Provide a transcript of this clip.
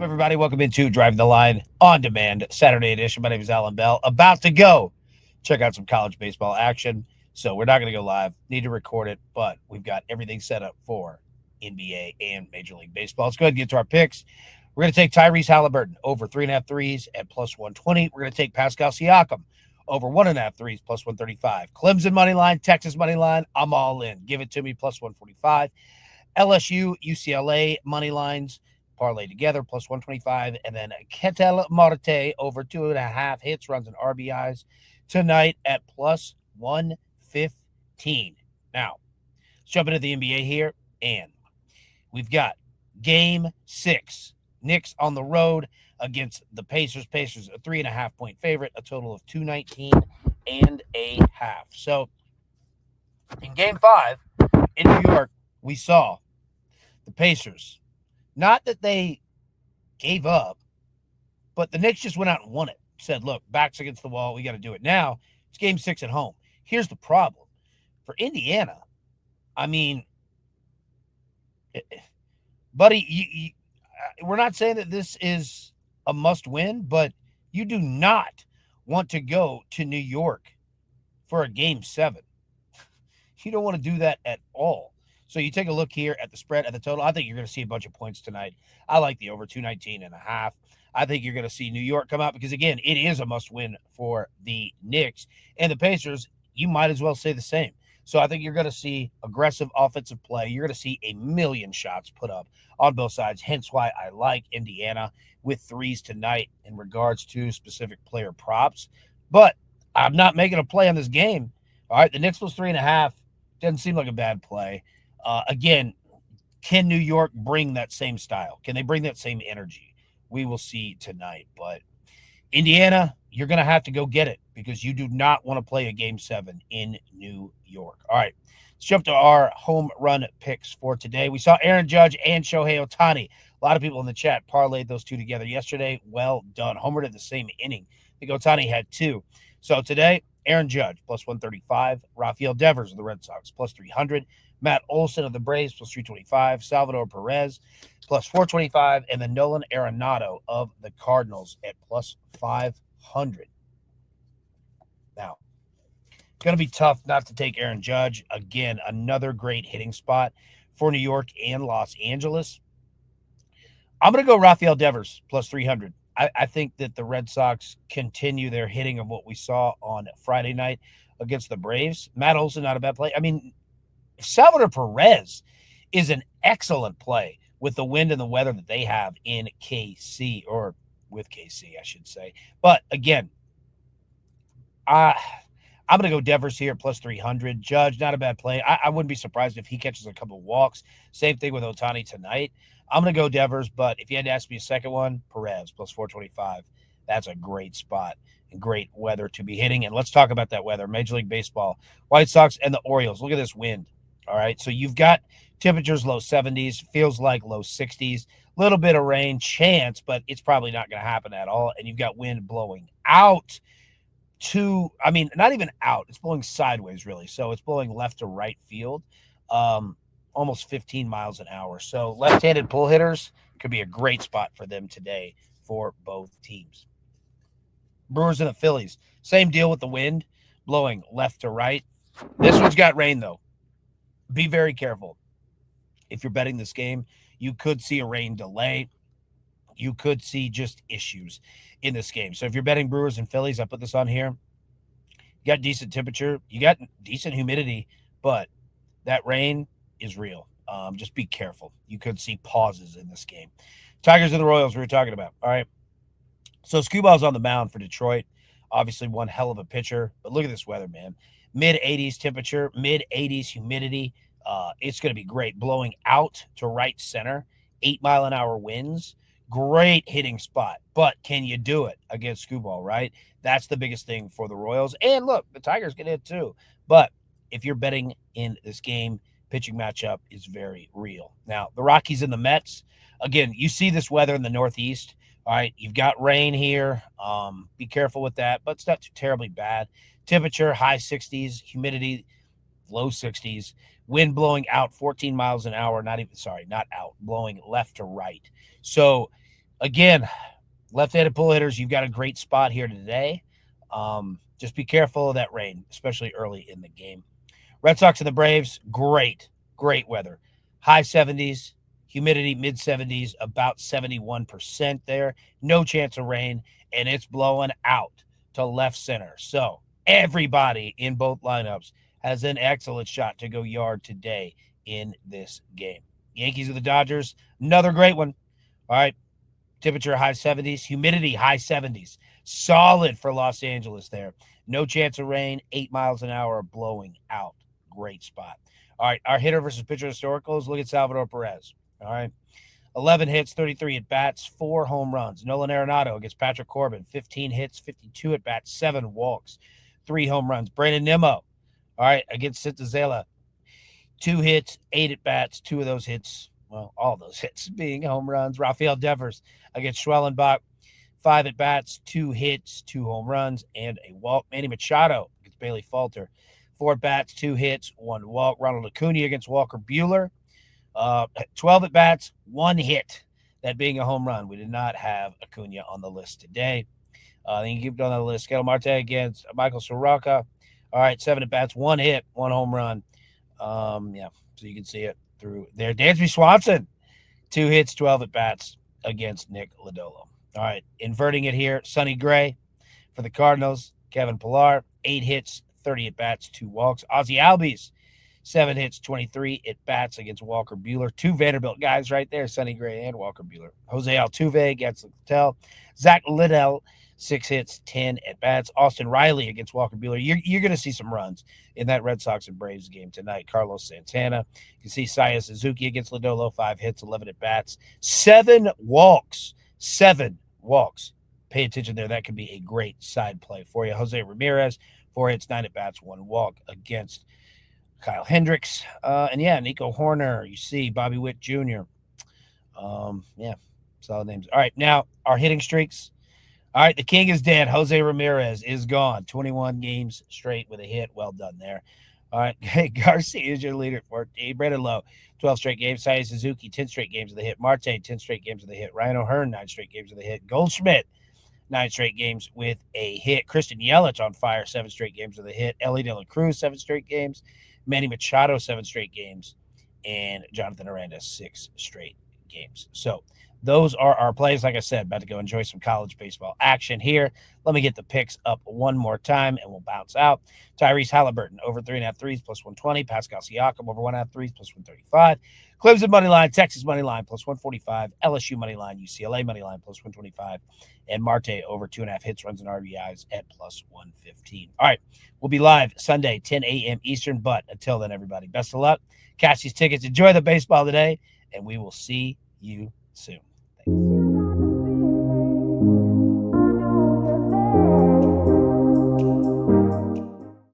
everybody? Welcome into Driving the Line on Demand, Saturday edition. My name is Alan Bell. About to go check out some college baseball action. So we're not going to go live. Need to record it, but we've got everything set up for NBA and Major League Baseball. Let's go ahead and get to our picks. We're going to take Tyrese Halliburton over 3.5 threes at plus 120. We're going to take Pascal Siakam over 1.5 threes plus 135. Clemson money line, Texas money line. I'm all in. Give it to me plus 145. LSU, UCLA money lines parlay together plus 125, and then Ketel Marte over 2.5 hits, runs, and RBIs tonight at plus 115. Now, let's jump into the NBA here, and we've got Game 6. Knicks on the road against the Pacers. Pacers a 3.5 point favorite, a total of 219.5. So, in Game 5 in New York, we saw the Pacers. Not that they gave up, but the Knicks just went out and won it. Said, look, backs against the wall. We got to do it. Now, it's Game 6 at home. Here's the problem. For Indiana, I mean, buddy, we're not saying that this is a must-win, but you do not want to go to New York for a Game 7. You don't want to do that at all. So you take a look here at the spread, at the total. I think you're going to see a bunch of points tonight. I like the over 219.5. I think you're going to see New York come out because, again, it is a must-win for the Knicks. And the Pacers, you might as well say the same. So I think you're going to see aggressive offensive play. You're going to see a million shots put up on both sides, hence why I like Indiana with threes tonight in regards to specific player props. But I'm not making a play on this game. All right, the Knicks was 3.5. Doesn't seem like a bad play. Again, can New York bring that same style? Can they bring that same energy? We will see tonight. But Indiana, you're going to have to go get it because you do not want to play a Game 7 in New York. All right, let's jump to our home run picks for today. We saw Aaron Judge and Shohei Ohtani. A lot of people in the chat parlayed those two together yesterday. Well done. Homered in the same inning. I think Ohtani had 2. So today, Aaron Judge, plus 135. Rafael Devers of the Red Sox, plus 300. Matt Olson of the Braves, plus 325. Salvador Perez, plus 425. And then Nolan Arenado of the Cardinals at plus 500. Now, going to be tough not to take Aaron Judge. Again, another great hitting spot for New York and Los Angeles. I'm going to go Rafael Devers, plus 300. I think that the Red Sox continue their hitting of what we saw on Friday night against the Braves. Matt Olson, not a bad play. I mean, Salvador Perez is an excellent play with the wind and the weather that they have in KC, or with KC, I should say. But again, I'm going to go Devers here, plus 300. Judge, not a bad play. I wouldn't be surprised if he catches a couple walks. Same thing with Ohtani tonight. I'm going to go Devers, but if you had to ask me a second one, Perez, plus 425. That's a great spot and great weather to be hitting. And let's talk about that weather. Major League Baseball, White Sox and the Orioles. Look at this wind. All right, so you've got temperatures low 70s, feels like low 60s, little bit of rain chance, but it's probably not going to happen at all. And you've got wind blowing out not even out. It's blowing sideways, really. So it's blowing left to right field, almost 15 miles an hour. So left-handed pull hitters could be a great spot for them today for both teams. Brewers and the Phillies, same deal with the wind blowing left to right. This one's got rain, though. Be very careful. If you're betting this game, you could see a rain delay. You could see just issues in this game. So if you're betting Brewers and Phillies, I put this on here. You got decent temperature. You got decent humidity, but that rain is real. Just be careful. You could see pauses in this game. Tigers and the Royals we were talking about. All right. So Scuball's on the mound for Detroit. Obviously one hell of a pitcher. But look at this weather, man. Mid-80s temperature, mid-80s humidity. It's going to be great. Blowing out to right center. 8-mile-an-hour winds. Great hitting spot. But can you do it against Scuball, right? That's the biggest thing for the Royals. And look, the Tigers can hit too. But if you're betting in this game, pitching matchup is very real. Now, the Rockies and the Mets, again, you see this weather in the Northeast. All right, you've got rain here. Be careful with that, but it's not too terribly bad. Temperature, high 60s, humidity, low 60s, wind blowing out 14 miles an hour, not out, blowing left to right. So Again, left-handed pull hitters, you've got a great spot here today. Just be careful of that rain, especially early in the game. Red Sox and the Braves, great weather. High 70s, humidity mid 70s, about 71% there. No chance of rain, and it's blowing out to left center. So everybody in both lineups has an excellent shot to go yard today in this game. Yankees of the Dodgers, another great one. All right, temperature high 70s, humidity high 70s. Solid for Los Angeles there. No chance of rain, 8 miles an hour blowing out. Great spot. All right, our hitter versus pitcher historicals. Look at Salvador Perez. All right, 11 hits, 33 at bats, 4 home runs. Nolan Arenado against Patrick Corbin, 15 hits, 52 at bats, 7 walks, 3 home runs. Brandon Nimmo, all right, against Sintazela, 2 hits, 8 at bats, 2 of those hits, well, all those hits being home runs. Rafael Devers against Schwellenbach, 5 at bats, 2 hits, 2 home runs, and a walk. Manny Machado against Bailey Falter, 4 at bats, 2 hits, 1 walk. Ronald Acuna against Walker Buehler, 12 at bats, 1 hit, that being a home run. We did not have Acuna on the list today. Then you keep it on the list. Ketel Marte against Michael Soroka. All right, 7 at bats, 1 hit, 1 home run. Yeah, so you can see it through there. Dansby Swanson, 2 hits, 12 at bats against Nick Lodolo. All right, inverting it here. Sonny Gray for the Cardinals. Kevin Pillar, 8 hits, 30 at bats, 2 walks. Ozzie Albies, 7 hits, 23 at bats against Walker Buehler. 2 Vanderbilt guys right there, Sonny Gray and Walker Buehler. Jose Altuve against Littell. Zach Liddell, 6 hits, 10 at bats. Austin Riley against Walker Buehler. You're going to see some runs in that Red Sox and Braves game tonight. Carlos Santana. You can see Saya Suzuki against Lodolo, 5 hits, 11 at bats, 7 walks. 7 walks. Pay attention there. That could be a great side play for you. Jose Ramirez, 4 hits, 9 at bats, 1 walk against Kyle Hendricks. And yeah, Nico Horner. You see Bobby Witt Jr. Yeah, solid names. All right, now our hitting streaks. All right, the king is dead. Jose Ramirez is gone. 21 games straight with a hit. Well done there. All right, Garcia is your leader at 14. Brandon Lowe, 12 straight games. Saya Suzuki, 10 straight games of the hit. Marte, 10 straight games of the hit. Ryan O'Hearn, 9 straight games of the hit. Goldschmidt, 9 straight games with a hit. Christian Yelich on fire, 7 straight games with a hit. Ellie De La Cruz, 7 straight games. Manny Machado, 7 straight games. And Jonathan Aranda, 6 straight games. So those are our plays. Like I said, about to go enjoy some college baseball action here. Let me get the picks up one more time, and we'll bounce out. Tyrese Halliburton, over 3.5 threes, plus 120. Pascal Siakam, over 1.5 threes, plus 135. Clemson money line, Texas money line, plus 145. LSU money line, UCLA money line, plus 125. And Marte, over 2.5 hits, runs, and RBIs at plus 115. All right, we'll be live Sunday, 10 a.m. Eastern. But until then, everybody, best of luck. Cash these tickets. Enjoy the baseball today, and we will see you soon.